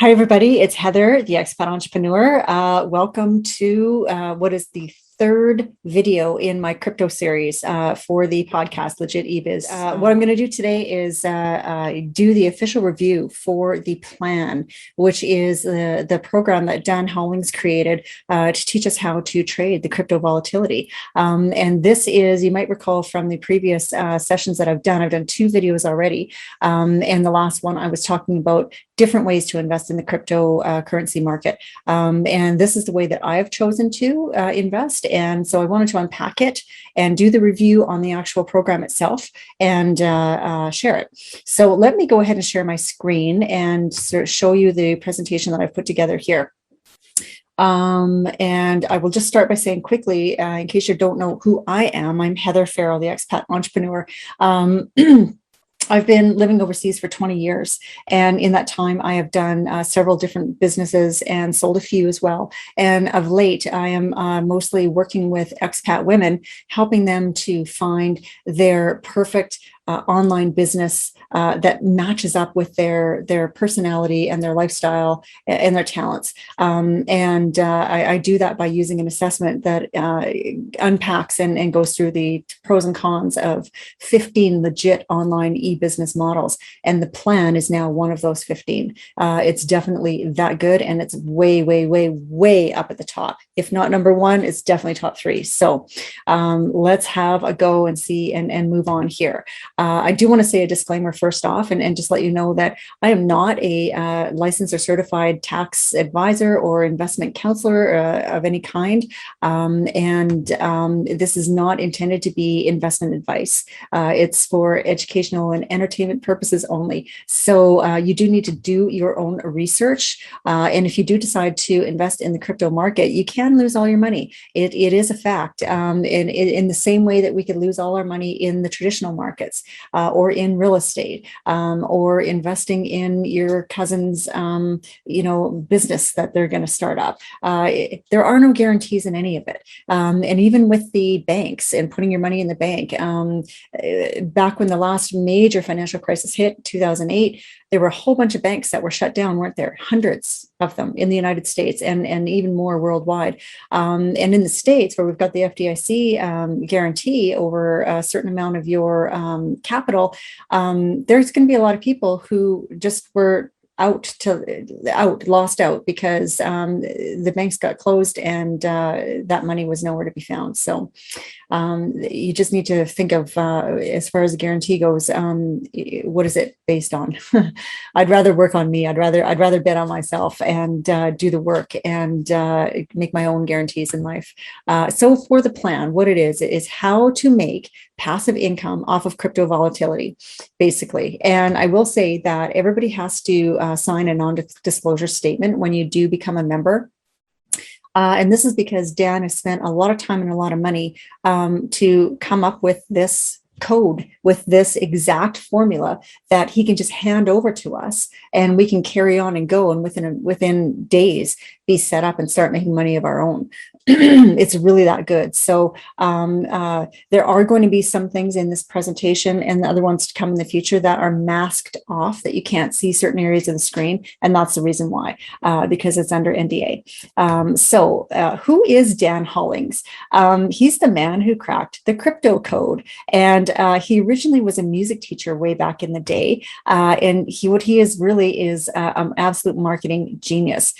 Hi, everybody. It's Heather, the expat entrepreneur. Welcome to what is the third video in my crypto series for the podcast, Legit eBiz. What I'm going to do today is do the official review for the plan, which is the program that Dan Hollings created to teach us how to trade the crypto volatility. And this is, you might recall from the previous sessions that I've done two videos already. And the last one I was talking about different ways to invest in the cryptocurrency market. And this is the way that I've chosen to invest. And so I wanted to unpack it and do the review on the actual program itself and share it. So let me go ahead and share my screen and sort of show you the presentation that I've put together here. And I will just start by saying quickly, in case you don't know who I am, I'm Heather Farrell, the expat entrepreneur. I've been living overseas for 20 years. And in that time, I have done several different businesses and sold a few as well. And of late, I am mostly working with expat women, helping them to find their perfect online business that matches up with their personality and their lifestyle and their talents. I do that by using an assessment that unpacks and goes through the pros and cons of 15 legit online e-business models. And the plan is now one of those 15. It's definitely that good. And it's way, way, way, way up at the top. If not number one, it's definitely top three. So let's have a go and see and move on here. I do want to say a disclaimer first off and just let you know that I am not a licensed or certified tax advisor or investment counselor of any kind. This is not intended to be investment advice. It's for educational and entertainment purposes only. So you do need to do your own research. And if you do decide to invest in the crypto market, you can lose all your money. It is a fact. In the same way that we could lose all our money in the traditional markets. Or in real estate, or investing in your cousin's, business that they're going to start up. There are no guarantees in any of it. And even with the banks and putting your money in the bank, back when the last major financial crisis hit, 2008, there were a whole bunch of banks that were shut down, weren't there? Hundreds of them in the United States and even more worldwide. And in the States, where we've got the FDIC guarantee over a certain amount of your capital, there's going to be a lot of people who just were lost out because the banks got closed and that money was nowhere to be found. So you just need to think of, as far as the guarantee goes, what is it based on? I'd rather work on me. I'd rather bet on myself and do the work and make my own guarantees in life. So for the plan, what it is how to make passive income off of crypto volatility, basically. And I will say that everybody has to sign a non-disclosure statement when you do become a member. And this is because Dan has spent a lot of time and a lot of money to come up with this code, with this exact formula that he can just hand over to us, and we can carry on and go, and within days be set up and start making money of our own. It's really that good. So there are going to be some things in this presentation and the other ones to come in the future that are masked off, that you can't see certain areas of the screen. And that's the reason why, because it's under NDA. So who is Dan Hollings? He's the man who cracked the crypto code. And he originally was a music teacher way back in the day. And what he is really is an absolute marketing genius.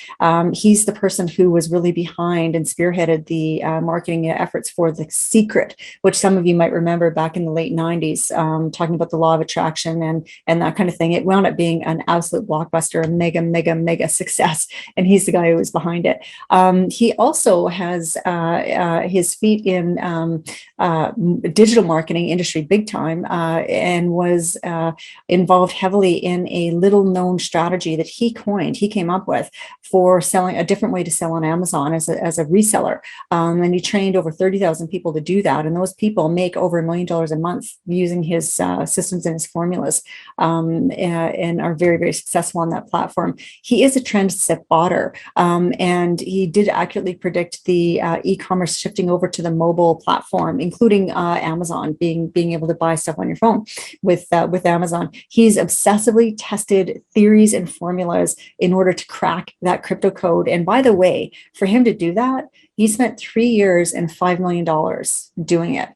He's the person who was really behind and spearheaded the marketing efforts for The Secret, which some of you might remember back in the late 90s, talking about the law of attraction and that kind of thing. It wound up being an absolute blockbuster, a mega, mega, mega success. And he's the guy who was behind it. He also has his feet in digital marketing industry big time, and was involved heavily in a little known strategy that he coined, he came up with for selling a different way to sell on Amazon as a reseller. And he trained over 30,000 people to do that. And those people make over $1 million a month using his systems and his formulas, and are very, very successful on that platform. He is a trend spotter, and he did accurately predict the e-commerce shifting over to the mobile platform, including Amazon being being able to buy stuff on your phone with Amazon. He's obsessively tested theories and formulas in order to crack that crypto code. And by the way, for him to do that, he spent 3 years and $5 million doing it,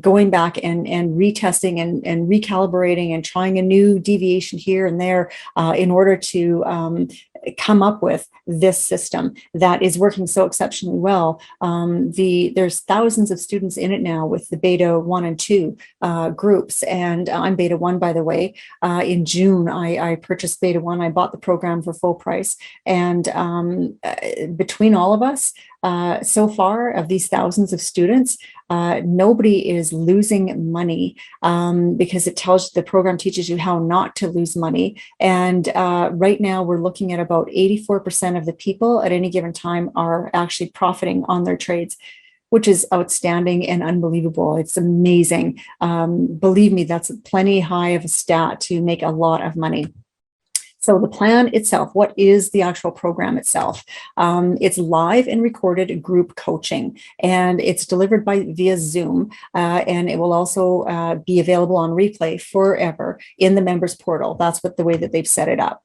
going back and retesting and recalibrating and trying a new deviation here and there in order to come up with this system that is working so exceptionally well. There's thousands of students in it now with the beta 1 and 2 groups, and I'm beta 1, by the way. In June, I purchased beta 1. I bought the program for full price, and between all of us, so far of these thousands of students, nobody is losing money because the program teaches you how not to lose money. And right now we're looking at about 84% of the people at any given time are actually profiting on their trades, which is outstanding and unbelievable. It's amazing. Believe me, that's plenty high of a stat to make a lot of money. So the plan itself, what is the actual program itself? It's live and recorded group coaching, and it's delivered via Zoom, and it will also be available on replay forever in the members portal. That's the way that they've set it up.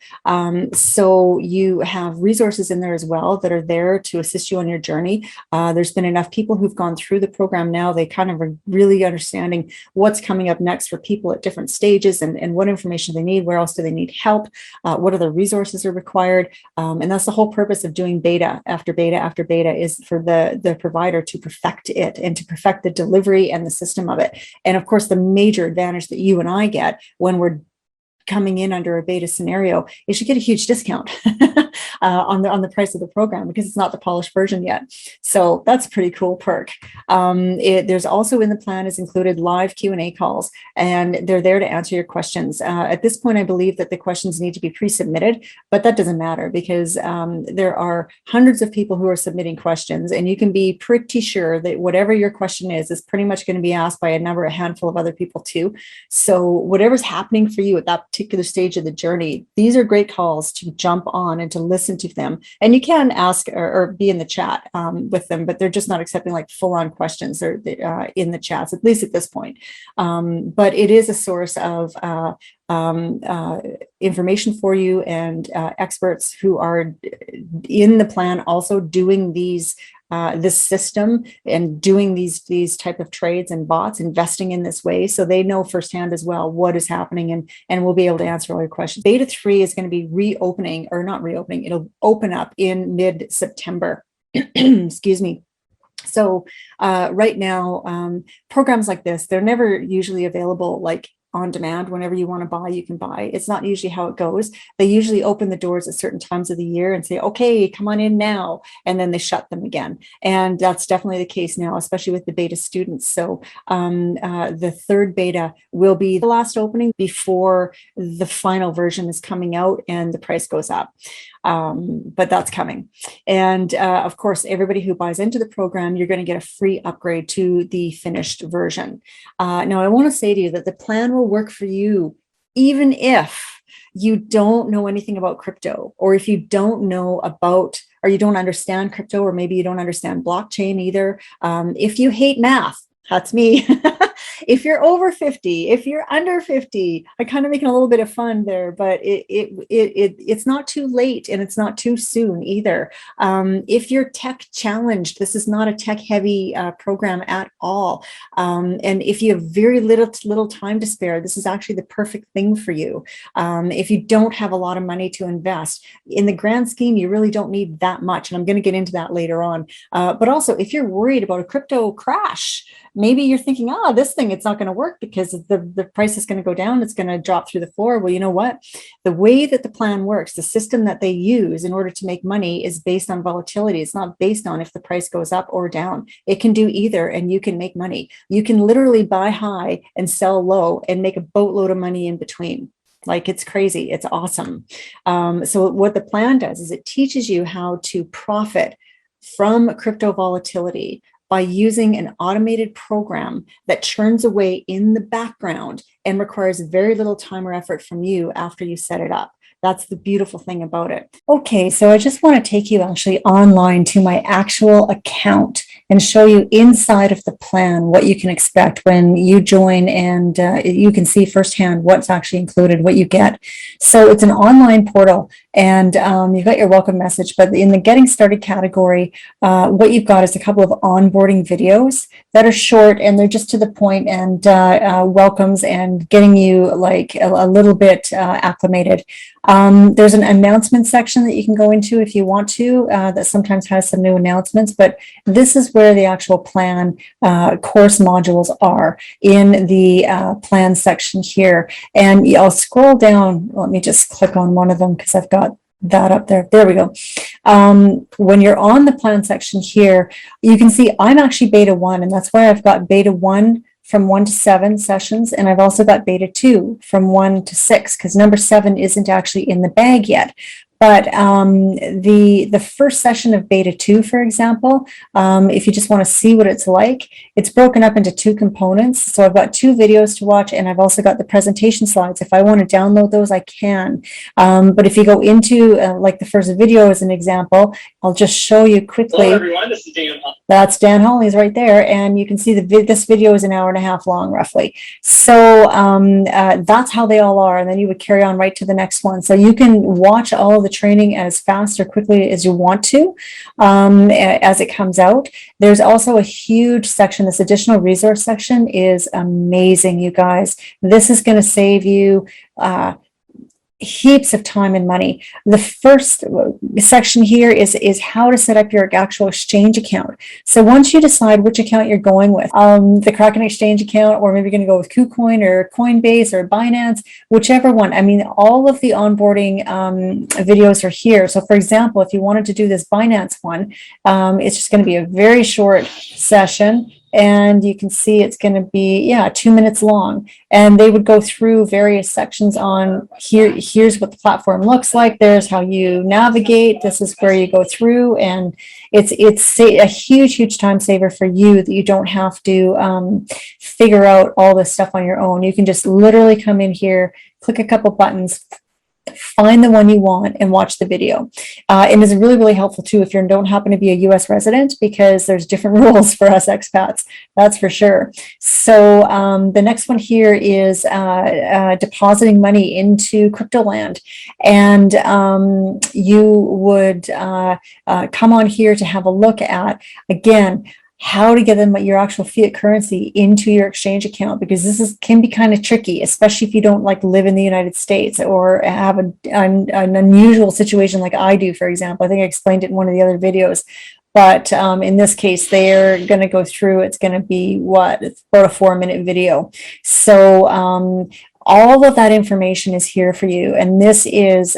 So you have resources in there as well that are there to assist you on your journey. There's been enough people who've gone through the program now. They kind of are really understanding what's coming up next for people at different stages and what information they need, where else do they need help. What other resources are required? And that's the whole purpose of doing beta after beta after beta, is for the provider to perfect it and to perfect the delivery and the system of it. And of course, the major advantage that you and I get when we're coming in under a beta scenario is you get a huge discount on the price of the program, because it's not the polished version yet. So that's a pretty cool perk. There's also in the plan is included live Q&A calls, and they're there to answer your questions. At this point, I believe that the questions need to be pre-submitted, but that doesn't matter, because there are hundreds of people who are submitting questions, and you can be pretty sure that whatever your question is pretty much going to be asked by a handful of other people too. So whatever's happening for you at that particular stage of the journey, these are great calls to jump on and to listen to them. And you can ask or be in the chat with them, but they're just not accepting like full-on questions. They're in the chats, at least at this point. But it is a source of information for you, and experts who are in the plan also doing this system and doing these type of trades and bots, investing in this way, so they know firsthand as well what is happening, and we'll be able to answer all your questions. Beta 3 is going to be reopening, or not reopening, it'll open up in mid-September. Excuse me. So right now, programs like this, they're never usually available like on demand. Whenever you want to buy, you can buy. It's not usually how it goes. They usually open the doors at certain times of the year and say, okay, come on in now. And then they shut them again. And that's definitely the case now, especially with the beta students. So the third beta will be the last opening before the final version is coming out and the price goes up. But that's coming. And of course, everybody who buys into the program, you're going to get a free upgrade to the finished version. Now, I want to say to you that the plan will work for you, even if you don't know anything about crypto, or if you don't know about, or you don't understand crypto, or maybe you don't understand blockchain either. If you hate math, that's me. If you're over 50, if you're under 50, I kind of making a little bit of fun there, but it's not too late and it's not too soon either. If you're tech challenged, this is not a tech heavy program at all. And if you have very little time to spare, this is actually the perfect thing for you. If you don't have a lot of money to invest, in the grand scheme, you really don't need that much. And I'm going to get into that later on. But also, if you're worried about a crypto crash, maybe you're thinking, this thing, it's not going to work because the price is going to go down. It's going to drop through the floor. Well, you know what? The way that the plan works, the system that they use in order to make money is based on volatility. It's not based on if the price goes up or down. It can do either, and you can make money. You can literally buy high and sell low and make a boatload of money in between. Like, it's crazy. It's awesome. So what the plan does is it teaches you how to profit from crypto volatility by using an automated program that churns away in the background and requires very little time or effort from you after you set it up. That's the beautiful thing about it. Okay, so I just want to take you actually online to my actual account and show you inside of the plan what you can expect when you join, and you can see firsthand what's actually included, what you get. So it's an online portal, and you've got your welcome message, but in the getting started category, what you've got is a couple of onboarding videos that are short, and they're just to the point, and welcomes and getting you like a little bit acclimated. There's an announcement section that you can go into if you want to, that sometimes has some new announcements, but this is where the actual plan course modules are in the plan section here. And I'll scroll down. Let me just click on one of them because I've got that up there. There we go. When you're on the plan section here, you can see I'm actually beta 1, and that's why I've got beta 1 from 1 to 7 sessions, and I've also got beta 2 from 1 to 6, because number 7 isn't actually in the bag yet. But the first session of beta 2, for example, if you just want to see what it's like, it's broken up into 2 components. So I've got 2 videos to watch, and I've also got the presentation slides. If I want to download those, I can. But if you go into like the first video as an example, I'll just show you quickly. Hello everyone, this is Dan. That's Dan Hollings right there, and you can see this video is an hour and a half long, roughly. So that's how they all are, and then you would carry on right to the next one. So you can watch all of the training as fast or quickly as you want to as it comes out. There's also a huge section. This additional resource section is amazing, you guys. This is going to save you heaps of time and money. The first section here is how to set up your actual exchange account. So once you decide which account you're going with, the Kraken exchange account, or maybe you're going to go with KuCoin or Coinbase or Binance, whichever one. I mean, all of the onboarding videos are here. So for example, if you wanted to do this Binance one, it's just going to be a very short session. And you can see it's going to be, 2 minutes long. And they would go through various sections on here's what the platform looks like. There's how you navigate. This is where you go through. And it's a huge time saver for you, that you don't have to figure out all this stuff on your own. You can just literally come in here, click a couple buttons, find the one you want, and watch the video. And it's really helpful too if you don't happen to be a US resident, because there's different rules for us expats, that's for sure. So the next one here is depositing money into crypto land, and you would come on here to have a look at, again, how to get them your actual fiat currency into your exchange account, because this can be kind of tricky, especially if you don't live in the United States or have an unusual situation like I do, for example. I think I explained it in one of the other videos. But in this case, they're going to go through, it's going to be it's about a 4-minute video. So all of that information is here for you. And this is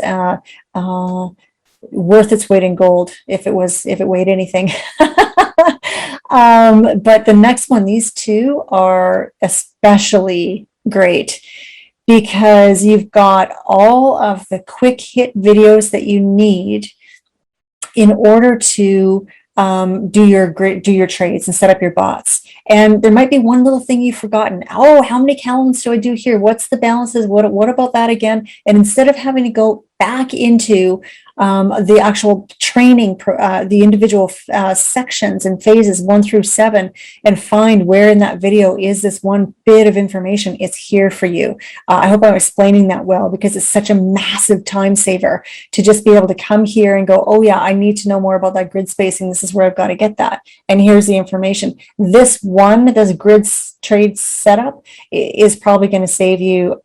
worth its weight in gold if it weighed anything. But the next one, these 2 are especially great, because you've got all of the quick hit videos that you need in order to do your trades and set up your bots. And there might be one little thing you've forgotten. Oh, how many calories do I do here? What's the balances? What about that again? And instead of having to go back into the actual training, the individual sections and phases 1 through 7, and find where in that video is this one bit of information, it's here for you. I hope I'm explaining that well, because it's such a massive time saver to just be able to come here and go, oh yeah, I need to know more about that grid spacing. This is where I've got to get that. And here's the information. This grid trade setup is probably going to save you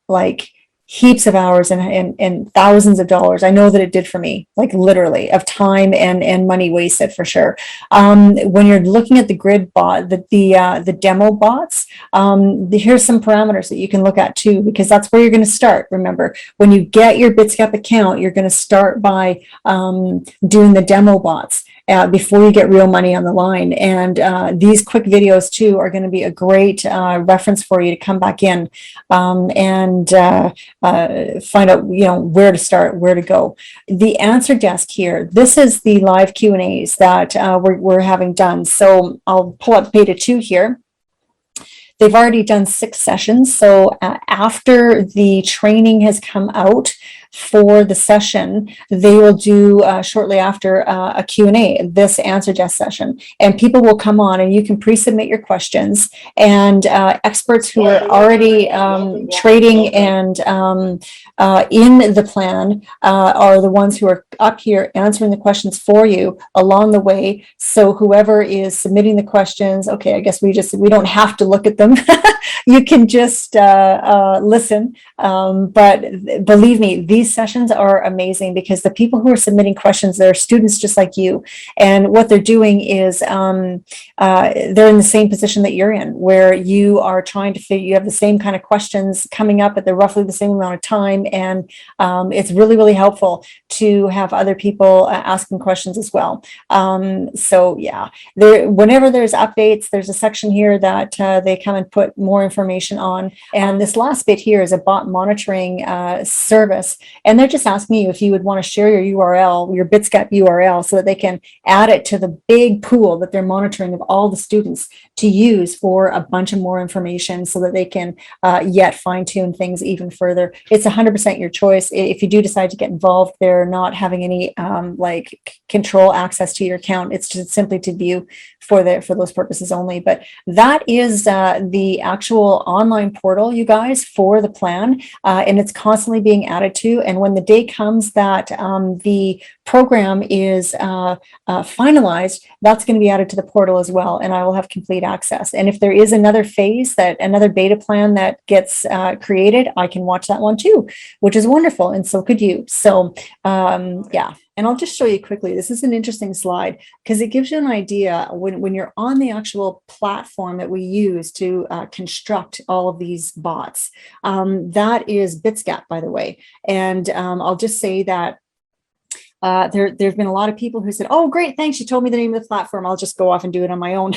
heaps of hours and thousands of dollars. I know that it did for me, literally, of time and money wasted, for sure. When you're looking at the grid bot, the demo bots, here's some parameters that you can look at too, because that's where you're going to start. Remember, when you get your Bitscap account, you're going to start by doing the demo bots before you get real money on the line. And these quick videos too are going to be a great reference for you to come back in and find out, where to start, where to go. The answer desk here, this is the live Q&As that we're having done. So I'll pull up beta 2 here. They've already done 6 sessions. So after the training has come out, for the session, they will do shortly after a Q&A, this Answer Jess session. And people will come on and you can pre-submit your questions. And experts who are already trading and in the plan are the ones who are up here answering the questions for you along the way. So whoever is submitting the questions, okay, I guess we don't have to look at them. You can just listen. But believe me, these sessions are amazing because the people who are submitting questions, they're students just like you. And what they're doing is they're in the same position that you're in, where you are trying to figure, you have the same kind of questions coming up at roughly the same amount of time. And it's really, really helpful to have other people asking questions as well. So yeah, whenever there's updates, there's a section here that they come and put more information on. And this last bit here is a bot monitoring service. And they're just asking you if you would want to share your URL, your Bitscat URL, so that they can add it to the big pool that they're monitoring of all the students to use for a bunch of more information so that they can yet fine tune things even further. It's 100% your choice. If you do decide to get involved, they're not having any control access to your account. It's just simply to view for those purposes only. But that is the actual online portal, you guys, for the plan, and it's constantly being added to. And when the day comes that the program is finalized, that's going to be added to the portal as well, and I will have complete access. And if there is another phase, another beta plan that gets created, I can watch that one too, which is wonderful, and so could you. So yeah. And I'll just show you quickly. This is an interesting slide because it gives you an idea when you're on the actual platform that we use to construct all of these bots. That is Bitscat, by the way. And I'll just say that there've been a lot of people who said, oh, great, thanks. You told me the name of the platform. I'll just go off and do it on my own.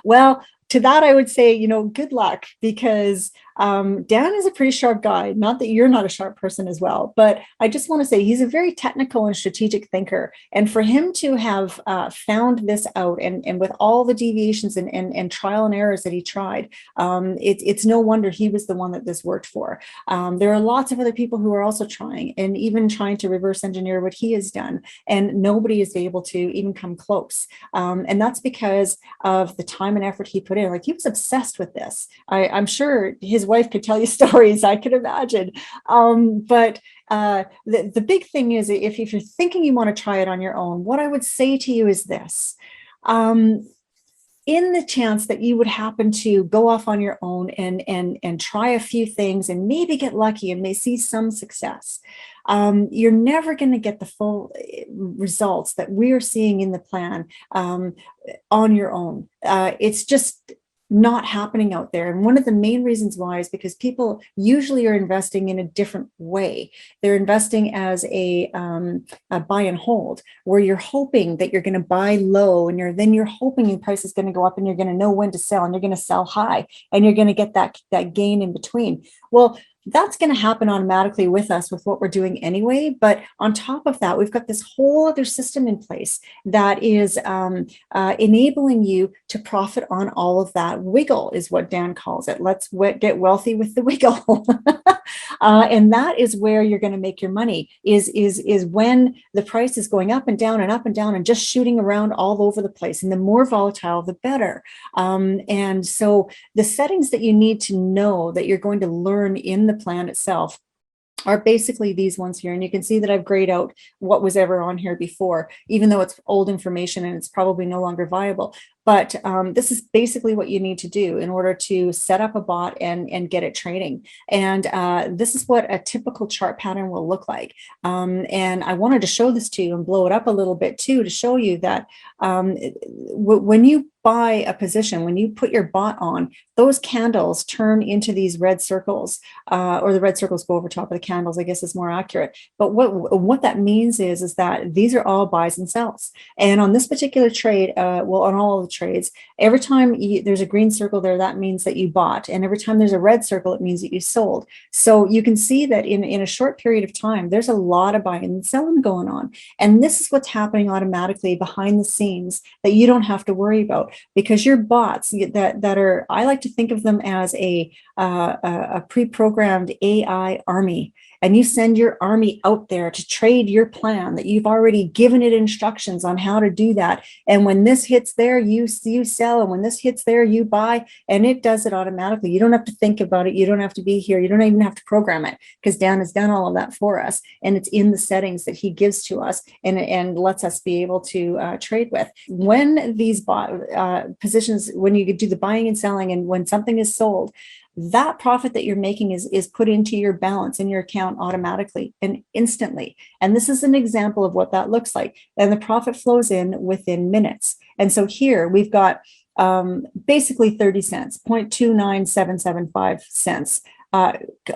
Well, to that, I would say, good luck, because Dan is a pretty sharp guy. Not that you're not a sharp person as well, but I just want to say he's a very technical and strategic thinker. And for him to have found this out and with all the deviations and trial and errors that he tried, it's no wonder he was the one that this worked for. There are lots of other people who are also trying and even trying to reverse engineer what he has done. And nobody is able to even come close. And that's because of the time and effort he put in. Like, he was obsessed with this. I'm sure his wife could tell you stories, I could imagine. But the big thing is, if you're thinking you want to try it on your own, what I would say to you is this. In the chance that you would happen to go off on your own and try a few things and maybe get lucky and may see some success, you're never going to get the full results that we're seeing in the plan on your own. It's just not happening out there. And one of the main reasons why is because people usually are investing in a different way. They're investing as a buy and hold, where you're hoping that you're going to buy low, and then you're hoping the price is going to go up, and you're going to know when to sell, and you're going to sell high, and you're going to get that gain in between. Well, that's going to happen automatically with us with what we're doing anyway. But on top of that, we've got this whole other system in place that is enabling you to profit on all of that wiggle, is what Dan calls it. Let's get wealthy with the wiggle. And that is where you're going to make your money, is when the price is going up and down and up and down and just shooting around all over the place. And the more volatile, the better. And so the settings that you need to know that you're going to learn in the plan itself are basically these ones here. And you can see that I've grayed out what was ever on here before, even though it's old information and it's probably no longer viable. But this is basically what you need to do in order to set up a bot and get it trading. And this is what a typical chart pattern will look like. And I wanted to show this to you and blow it up a little bit too, to show you that when you buy a position, when you put your bot on, those candles turn into these red circles, or the red circles go over top of the candles, I guess is more accurate. But what that means is that these are all buys and sells. And on this particular trade, well, on all of the trades, every time there's a green circle there, that means that you bought. And every time there's a red circle, it means that you sold. So you can see that in a short period of time, there's a lot of buying and selling going on. And this is what's happening automatically behind the scenes that you don't have to worry about, because your bots that are, I like to think of them as a pre-programmed AI army. and you send your army out there to trade your plan that you've already given it instructions on how to do that. And when this hits there, you sell, and when this hits there, you buy, and it does it automatically. You don't have to think about it. You don't have to be here. You don't even have to program it, because Dan has done all of that for us, and it's in the settings that he gives to us and lets us be able to trade with. When these positions, when you do the buying and selling, and when something is sold, that profit that you're making is put into your balance in your account automatically and instantly. And this is an example of what that looks like. And the profit flows in within minutes. And so here we've got basically 30 cents, 0.29775 cents,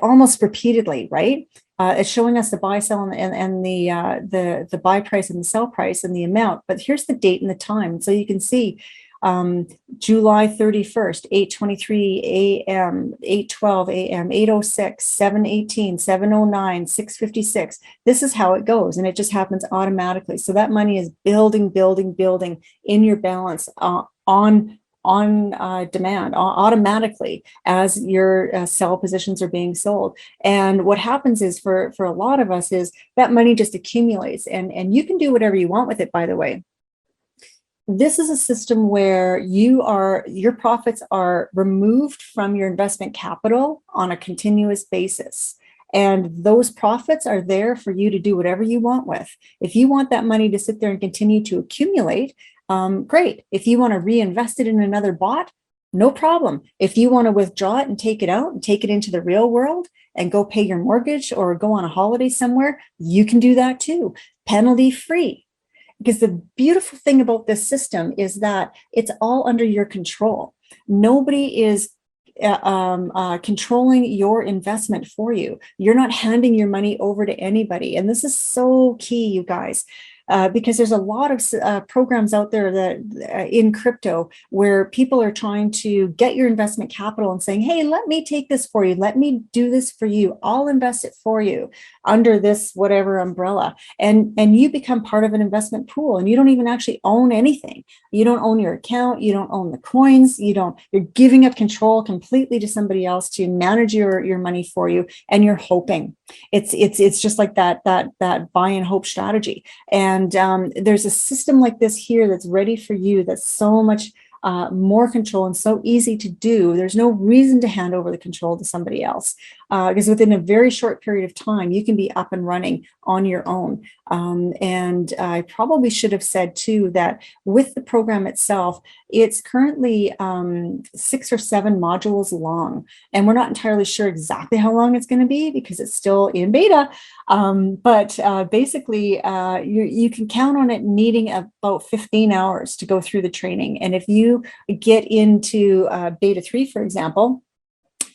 almost repeatedly, right? It's showing us the buy, sell, and the buy price and the sell price and the amount. But here's the date and the time. So you can see July 31st, 8:23 a.m., 8:12 a.m., 8:06, 7:18, 7:09, 6:56. This is how it goes, and it just happens automatically. So that money is building in your balance on demand automatically as your sell positions are being sold. And what happens is for a lot of us is that money just accumulates, and you can do whatever you want with it, by the way. This is a system where your profits are removed from your investment capital on a continuous basis. And those profits are there for you to do whatever you want with. If you want that money to sit there and continue to accumulate, great. If you want to reinvest it in another bot, no problem. If you want to withdraw it and take it out and take it into the real world and go pay your mortgage or go on a holiday somewhere, you can do that too, penalty free. Because the beautiful thing about this system is that it's all under your control. Nobody is controlling your investment for you. You're not handing your money over to anybody. And this is so key, you guys. Because there's a lot of programs out there that in crypto where people are trying to get your investment capital and saying, hey, let me take this for you. Let me do this for you. I'll invest it for you under this whatever umbrella. And you become part of an investment pool, and you don't even actually own anything. You don't own your account. You don't own the coins. You're giving up control completely to somebody else to manage your money for you. And you're hoping. It's just like that buy and hope strategy. And there's a system like this here that's ready for you, that's so much more control and so easy to do. There's no reason to hand over the control to somebody else, because within a very short period of time, you can be up and running on your own. And I probably should have said too that with the program itself, it's currently 6 or 7 modules long, and we're not entirely sure exactly how long it's going to be because it's still in beta. But basically, you can count on it needing about 15 hours to go through the training. And if you get into beta 3, for example,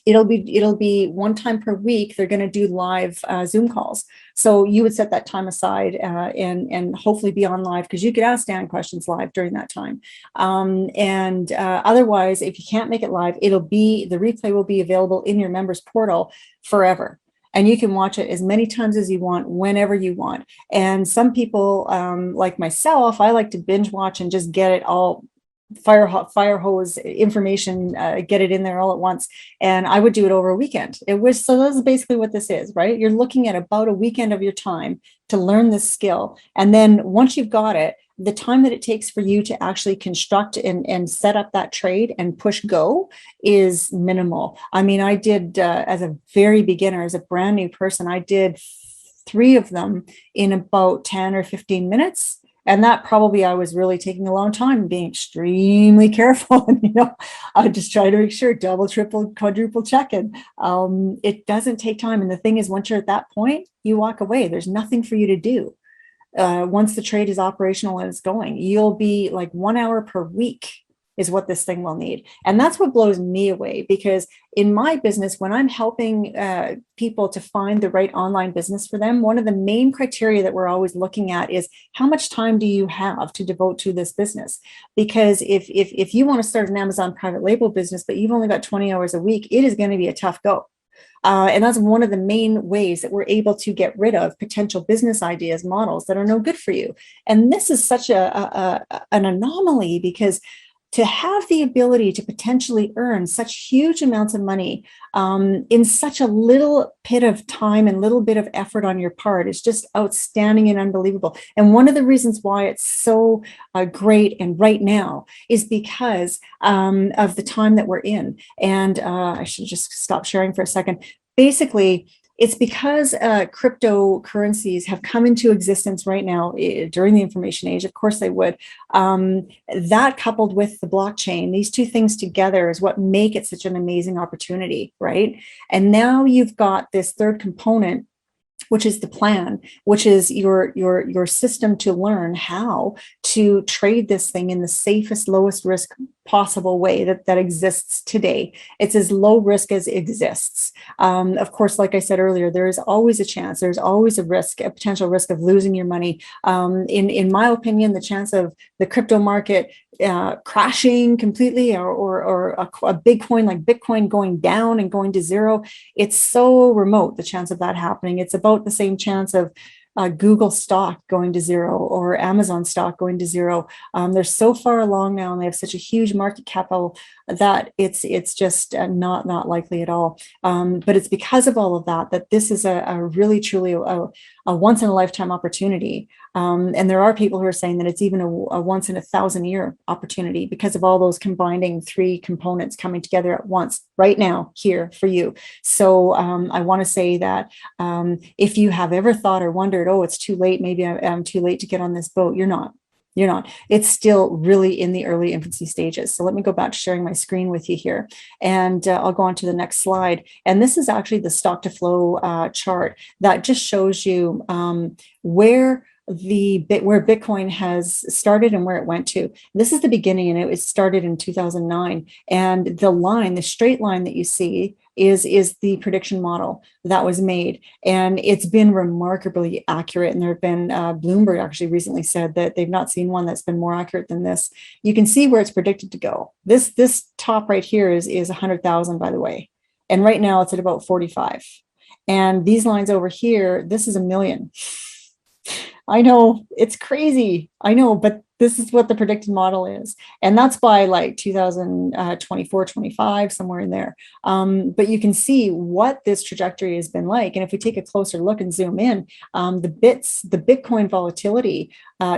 it'll be one time per week. They're going to do live Zoom calls. So you would set that time aside and hopefully be on live, because you could ask Dan questions live during that time. Otherwise, if you can't make it live, the replay will be available in your members portal forever. And you can watch it as many times as you want, whenever you want. And some people, like myself, I like to binge watch and just get it all fire hose information, get it in there all at once. And I would do it over a weekend. So that's basically what this is, right? You're looking at about a weekend of your time to learn this skill. And then once you've got it, the time that it takes for you to actually construct and set up that trade and push go is minimal. I mean, I did, as a very beginner, as a brand new person, I did 3 of them in about 10 or 15 minutes. And that probably I was really taking a long time and being extremely careful. And, I just try to make sure double, triple, quadruple check it. It doesn't take time. And the thing is, once you're at that point, you walk away. There's nothing for you to do. Once the trade is operational and it's going, you'll be like 1 hour per week is what this thing will need. And that's what blows me away, because in my business, when I'm helping people to find the right online business for them, one of the main criteria that we're always looking at is how much time do you have to devote to this business? Because if you want to start an Amazon private label business, but you've only got 20 hours a week, it is going to be a tough go. And that's one of the main ways that we're able to get rid of potential business ideas, models that are no good for you. And this is such an anomaly, because to have the ability to potentially earn such huge amounts of money in such a little bit of time and little bit of effort on your part is just outstanding and unbelievable. And one of the reasons why it's so great and right now is because of the time that we're in. And I should just stop sharing for a second. Basically, it's because cryptocurrencies have come into existence right now during the information age. Of course they would. That coupled with the blockchain, these two things together is what make it such an amazing opportunity, right? And now you've got this third component, which is the plan, which is your system to learn how to trade this thing in the safest, lowest risk possible way that exists today. It's as low risk as exists. Of course, like I said earlier, there is always a chance, there's always a risk, a potential risk of losing your money. In my opinion, the chance of the crypto market crashing completely or a big coin like Bitcoin going down and going to zero, it's so remote, the chance of that happening. It's about the same chance of Google stock going to zero or Amazon stock going to zero. They're so far along now and they have such a huge market capital that it's just not likely at all. But it's because of all of that this is a really truly a once in a lifetime opportunity. And there are people who are saying that it's even a once in 1,000-year opportunity because of all those combining three components coming together at once right now here for you. So I want to say that if you have ever thought or wondered, oh, it's too late, maybe I'm too late to get on this boat, you're not. You're not. It's still really in the early infancy stages. So let me go back to sharing my screen with you here. And I'll go on to the next slide. And this is actually the stock to flow chart that just shows you where Bitcoin has started and where it went to. This is the beginning, and it was started in 2009. And the straight line that you see is the prediction model that was made. And it's been remarkably accurate. And there have been, Bloomberg actually recently said that they've not seen one that's been more accurate than this. You can see where it's predicted to go. This top right here is 100,000, by the way. And right now it's at about 45. And these lines over here, this is 1 million. I know it's crazy. I know, but this is what the predicted model is. And that's by like 2024, 25, somewhere in there. But you can see what this trajectory has been like. And if we take a closer look and zoom in, the Bitcoin volatility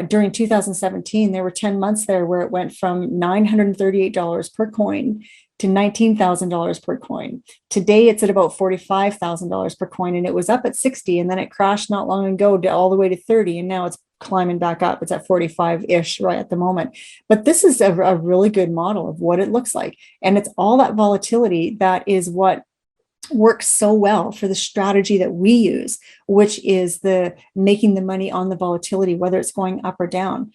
during 2017, there were 10 months there where it went from $938 per coin to $19,000 per coin. Today, it's at about $45,000 per coin, and it was up at 60, and then it crashed not long ago all the way to 30, and now it's climbing back up. It's at 45-ish right at the moment. But this is a really good model of what it looks like. And it's all that volatility that is what works so well for the strategy that we use, which is the making the money on the volatility, whether it's going up or down.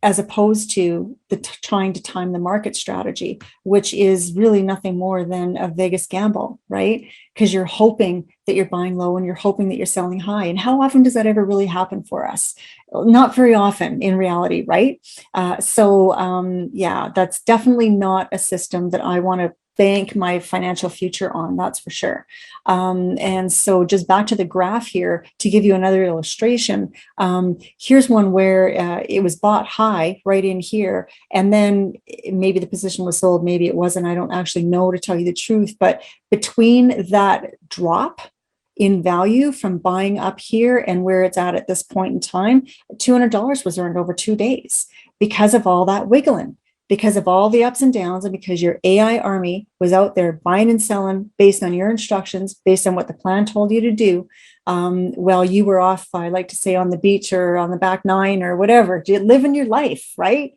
As opposed to trying to time the market strategy, which is really nothing more than a Vegas gamble, right? Because you're hoping that you're buying low and you're hoping that you're selling high. And how often does that ever really happen for us? Not very often in reality, right? Yeah, that's definitely not a system that I want to bank my financial future on, that's for sure. And so just back to the graph here to give you another illustration. Here's one where it was bought high right in here, and then maybe the position was sold, maybe it wasn't. I don't actually know, to tell you the truth, but between that drop in value from buying up here and where it's at this point in time, $200 was earned over 2 days because of all that wiggling, because of all the ups and downs, and because your AI army was out there buying and selling based on your instructions, based on what the plan told you to do, while you were off, I like to say, on the beach or on the back nine or whatever, living your life, right?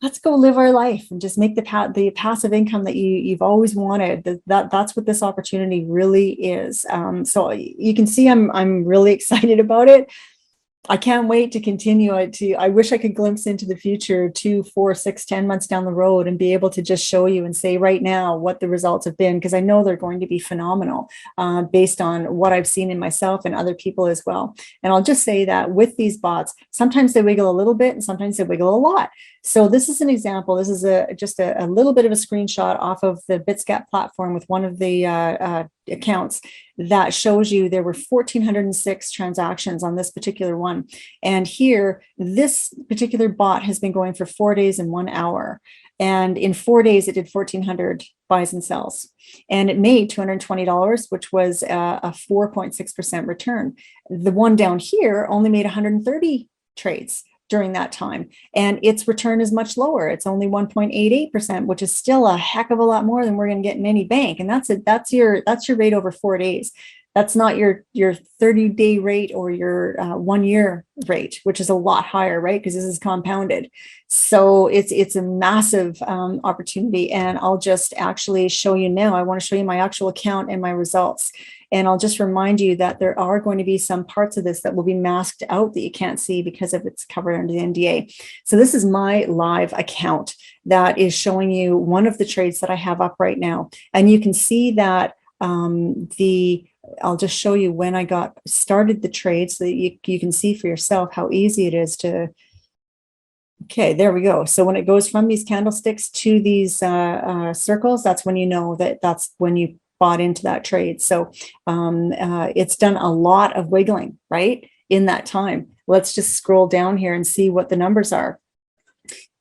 Let's go live our life and just make the passive income that you've always wanted. That's what this opportunity really is. So you can see I'm really excited about it. I can't wait to continue it. I wish I could glimpse into the future 2, 4, 6, 10 months down the road and be able to just show you and say right now what the results have been, because I know they're going to be phenomenal based on what I've seen in myself and other people as well. And I'll just say that with these bots, sometimes they wiggle a little bit and sometimes they wiggle a lot. So this is an example. This is just a little bit of a screenshot off of the Bitscat platform with one of the accounts that shows you there were 1,406 transactions on this particular one. And here, this particular bot has been going for 4 days and 1 hour. And in 4 days, it did 1,400 buys and sells. And it made $220, which was a 4.6% return. The one down here only made 130 trades during that time, and its return is much lower. It's only 1.88%, which is still a heck of a lot more than we're going to get in any bank. And that's your rate over 4 days. That's not your 30-day rate or your 1 year rate, which is a lot higher, right? Because this is compounded. So it's a massive opportunity. And I'll just actually show you now. I want to show you my actual account and my results. And I'll just remind you that there are going to be some parts of this that will be masked out that you can't see because of it's covered under the NDA. So this is my live account that is showing you one of the trades that I have up right now. And you can see that I'll just show you when I got started the trade so that you can see for yourself how easy it is to. Okay, there we go. So when it goes from these candlesticks to these circles, that's when you know that that's when you bought into that trade. So it's done a lot of wiggling, right, in that time. Let's just scroll down here and see what the numbers are.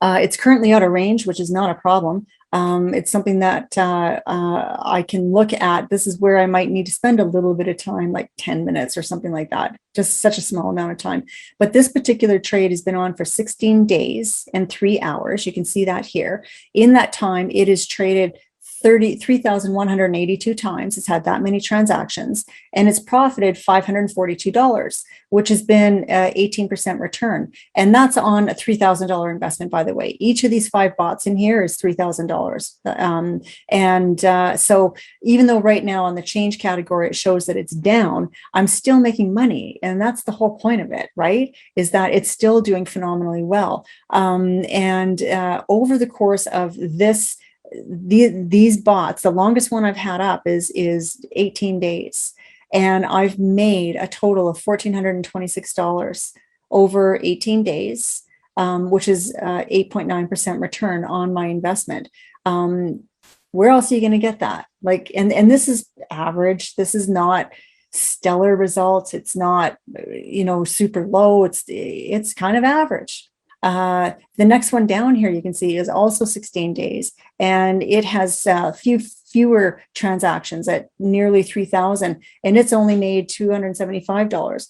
It's currently out of range, which is not a problem. It's something that I can look at. This is where I might need to spend a little bit of time, like 10 minutes or something like that, just such a small amount of time. But this particular trade has been on for 16 days and 3 hours. You can see that here. In that time, it is traded 3,182 times. It's had that many transactions, and it's profited $542, which has been 18% return. And that's on a $3,000 investment, by the way. Each of these 5 bots in here is $3,000. So even though right now on the change category, it shows that it's down, I'm still making money. And that's the whole point of it, right? Is that it's still doing phenomenally well. Over the course of these bots, the longest one I've had up is 18 days. And I've made a total of $1,426 over 18 days, which is 8.9% return on my investment. Where else are you going to get that? Like, and this is average. This is not stellar results. It's not, super low. It's kind of average. The next one down here, you can see, is also 16 days, and it has fewer transactions at nearly 3,000, and it's only made $275.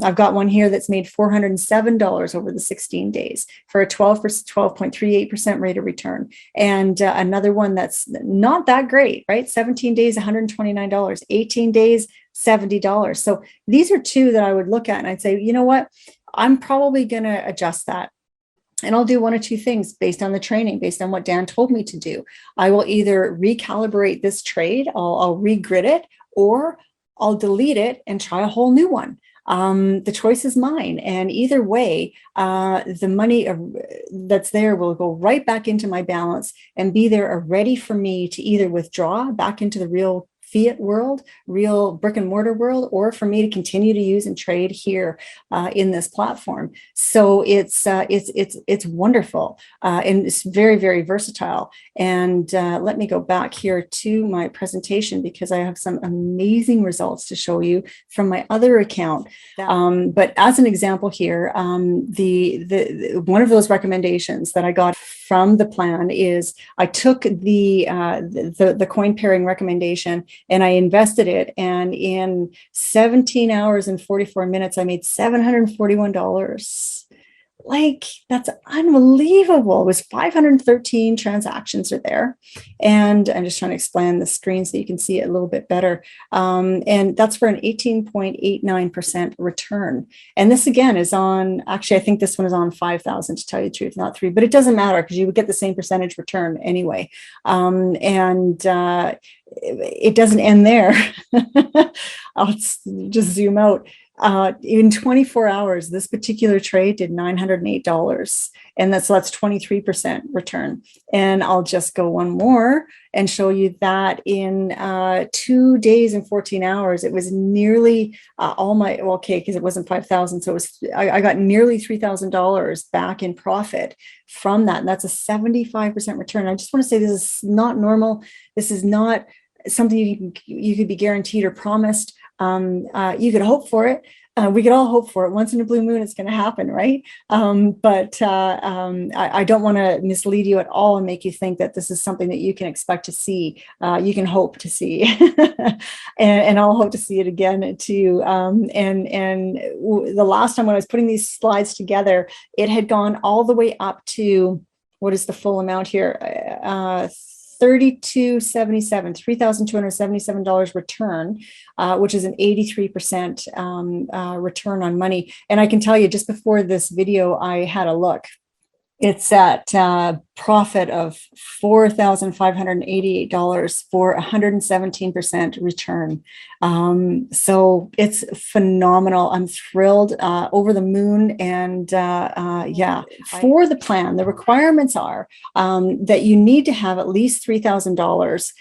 I've got one here that's made $407 over the 16 days for a 12.38% rate of return. And another one that's not that great, right? 17 days, $129, 18 days, $70. So these are two that I would look at and I'd say, you know what? I'm probably going to adjust that. And I'll do one or two things based on the training, based on what Dan told me to do. I will either recalibrate this trade, I'll regrid it, or I'll delete it and try a whole new one. The choice is mine. And either way, the money that's there will go right back into my balance and be there ready for me to either withdraw back into the real fiat world, real brick and mortar world, or for me to continue to use and trade here in this platform. So it's wonderful and it's very, very versatile. And let me go back here to my presentation because I have some amazing results to show you from my other account. But as an example here, the one of those recommendations that I got from the plan is I took the coin pairing recommendation and I invested it, and in 17 hours and 44 minutes, I made $741. Like, that's unbelievable. It was 513 transactions are there. And I'm just trying to expand the screen so you can see it a little bit better. And that's for an 18.89% return. And this again is on, actually, I think this one is on 5,000 to tell you the truth, not 3, but it doesn't matter because you would get the same percentage return anyway. It doesn't end there. I'll just zoom out. In 24 hours, this particular trade did $908, and that's 23% return. And I'll just go one more and show you that in 2 days and 14 hours, it was nearly because it wasn't 5,000, so it was I got nearly $3,000 back in profit from that, and that's a 75% return. I just want to say this is not normal. This is not something you could be guaranteed or promised. You could hope for it. We could all hope for it. Once in a blue moon, it's going to happen, right? I don't want to mislead you at all and make you think that this is something that you can expect to see. You can hope to see, and I'll hope to see it again too. The last time when I was putting these slides together, it had gone all the way up to, what is the full amount here? $3,277 return, which is an 83% return on money. And I can tell you, just before this video, I had a look. It's at profit of $4,588 for 117% return. So it's phenomenal. I'm thrilled, over the moon. And yeah, for the plan, the requirements are that you need to have at least $3,000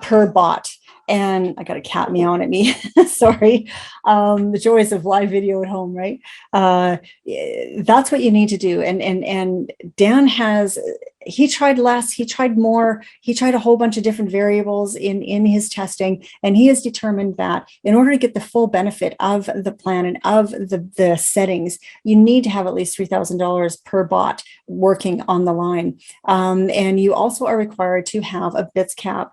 per bot. And I got a cat meowing at me. Sorry. The joys of live video at home, right? That's what you need to do. And Dan he tried less, he tried more, he tried a whole bunch of different variables in his testing. And he has determined that in order to get the full benefit of the plan and of the settings, you need to have at least $3,000 per bot working on the line. And you also are required to have a BitsCap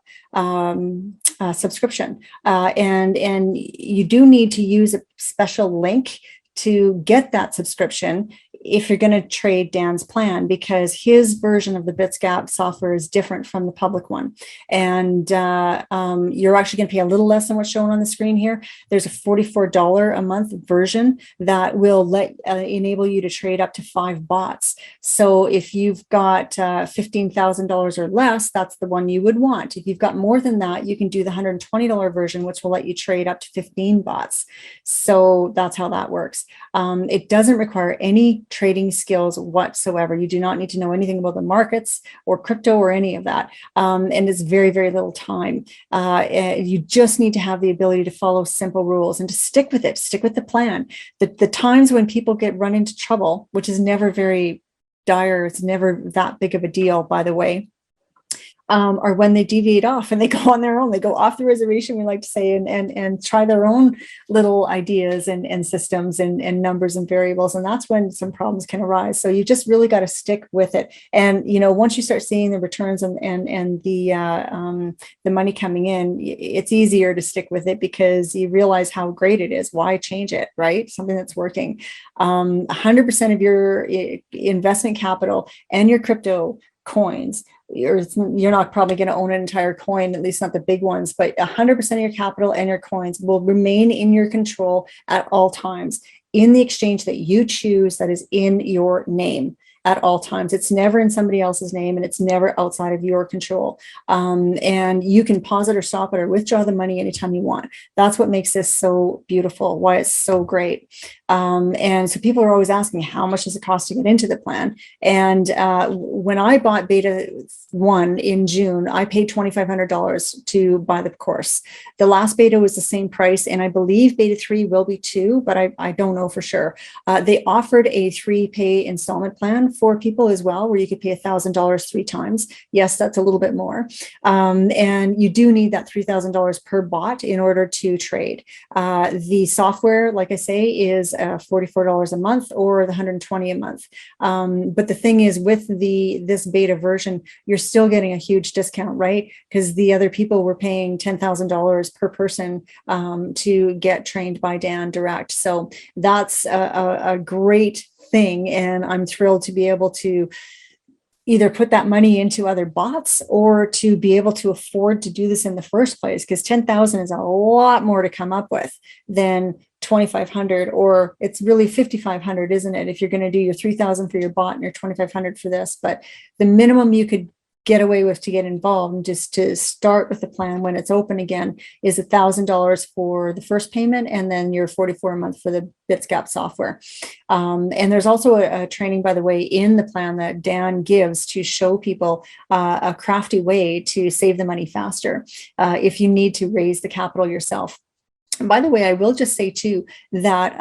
subscription. And you do need to use a special link to get that subscription if you're going to trade Dan's plan, because his version of the BitsCap software is different from the public one. And you're actually going to pay a little less than what's shown on the screen here. There's a $44 a month version that will enable you to trade up to 5 bots. So if you've got $15,000 or less, that's the one you would want. If you've got more than that, you can do the $120 version, which will let you trade up to 15 bots. So that's how that works. It doesn't require any trading skills whatsoever. You do not need to know anything about the markets or crypto or any of that. And it's very, very little time. You just need to have the ability to follow simple rules and to stick with it, stick with the plan. The times when people run into trouble, which is never very dire, it's never that big of a deal, by the way, are when they deviate off and they go on their own. They go off the reservation, we like to say, and try their own little ideas and systems and numbers and variables. And that's when some problems can arise. So you just really got to stick with it. And, once you start seeing the returns and the money coming in, it's easier to stick with it because you realize how great it is. Why change it, right? Something that's working. 100% of your investment capital and your crypto coins, you're not probably going to own an entire coin, at least not the big ones, but 100% of your capital and your coins will remain in your control at all times in the exchange that you choose, that is in your name at all times. It's never in somebody else's name, and it's never outside of your control. And you can pause it or stop it or withdraw the money anytime you want. That's what makes this so beautiful, why it's so great. And so people are always asking, how much does it cost to get into the plan? And when I bought Beta 1 in June, I paid $2,500 to buy the course. The last beta was the same price, and I believe Beta 3 will be too, but I don't know for sure. They offered a 3-pay installment plan for people as well, where you could pay $1,000 3 times. Yes, that's a little bit more. And you do need that $3,000 per bot in order to trade. The software, like I say, is $44 a month or the $120 a month. But the thing is, with this beta version, you're still getting a huge discount, right? Because the other people were paying $10,000 per person to get trained by Dan direct. So that's a great thing. And I'm thrilled to be able to either put that money into other bots or to be able to afford to do this in the first place, because 10,000 is a lot more to come up with than 2,500, or it's really 5,500, isn't it? If you're going to do your 3,000 for your bot and your 2,500 for this, but the minimum you could get away with to get involved and just to start with the plan when it's open again is $1,000 for the first payment, and then your $44 a month for the BitsCap software. And there's also a training, by the way, in the plan that Dan gives to show people a crafty way to save the money faster if you need to raise the capital yourself. And by the way, I will just say too that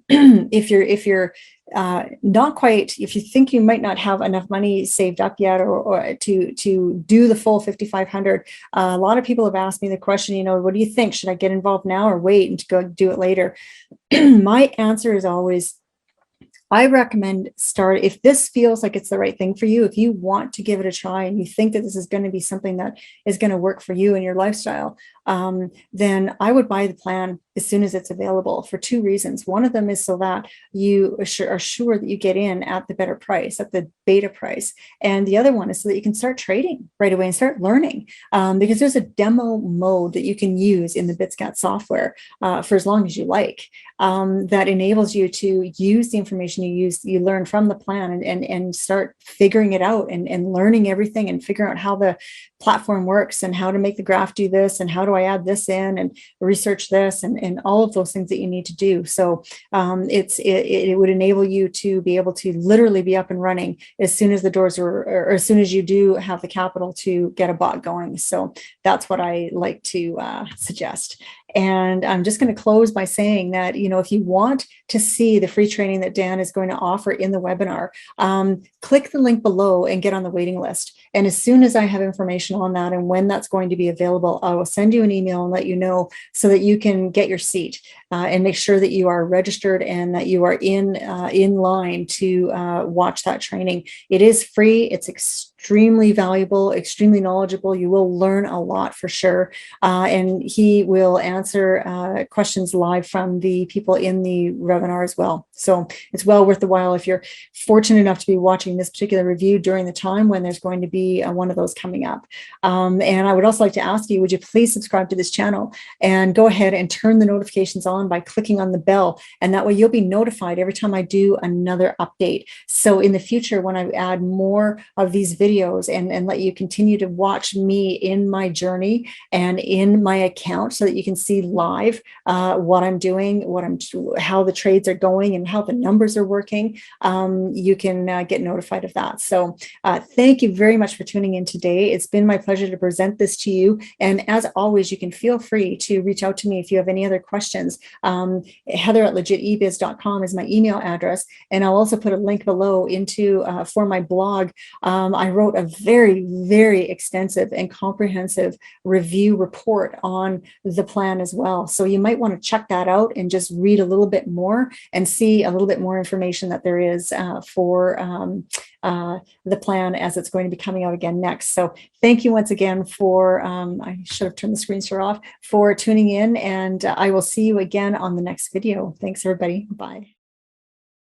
if you're not quite, if you think you might not have enough money saved up yet, or to do the full 5,500, a lot of people have asked me the question, what do you think? Should I get involved now or wait and to go do it later? My answer is always, I recommend start if this feels like it's the right thing for you. If you want to give it a try and you think that this is going to be something that is going to work for you and your lifestyle, then I would buy the plan as soon as it's available for two reasons. One of them is so that you are sure that you get in at the better price, at the beta price. And the other one is so that you can start trading right away and start learning, because there's a demo mode that you can use in the BitScat software for as long as you like, that enables you to use the information you learn from the plan and start figuring it out and learning everything and figuring out how the platform works and how to make the graph do this and how do I add this in and research this and all of those things that you need to do. So it would enable you to be able to literally be up and running as soon as the doors are, or as soon as you do have the capital to get a bot going. So that's what I like to suggest. And I'm just going to close by saying that, if you want to see the free training that Dan is going to offer in the webinar, click the link below and get on the waiting list. And as soon as I have information on that and when that's going to be available, I will send you an email and let you know so that you can get your seat and make sure that you are registered and that you are in line to watch that training. It is free. It's extremely valuable, extremely knowledgeable. You will learn a lot for sure. And he will answer questions live from the people in the webinar as well. So it's well worth the while if you're fortunate enough to be watching this particular review during the time when there's going to be one of those coming up. And I would also like to ask you, would you please subscribe to this channel and go ahead and turn the notifications on by clicking on the bell. And that way you'll be notified every time I do another update. So in the future, when I add more of these videos and let you continue to watch me in my journey and in my account so that you can see live what I'm doing, how the trades are going and how the numbers are working, you can get notified of that. So thank you very much for tuning in today. It's been my pleasure to present this to you. And as always, you can feel free to reach out to me if you have any other questions. Heather@legitebiz.com is my email address. And I'll also put a link below for my blog. I wrote a very, very extensive and comprehensive review report on the plan as well. So you might want to check that out and just read a little bit more and see a little bit more information that there is for the plan as it's going to be coming out again next. So thank you once again for, I should have turned the screen share off, for tuning in, and I will see you again on the next video. Thanks everybody. Bye.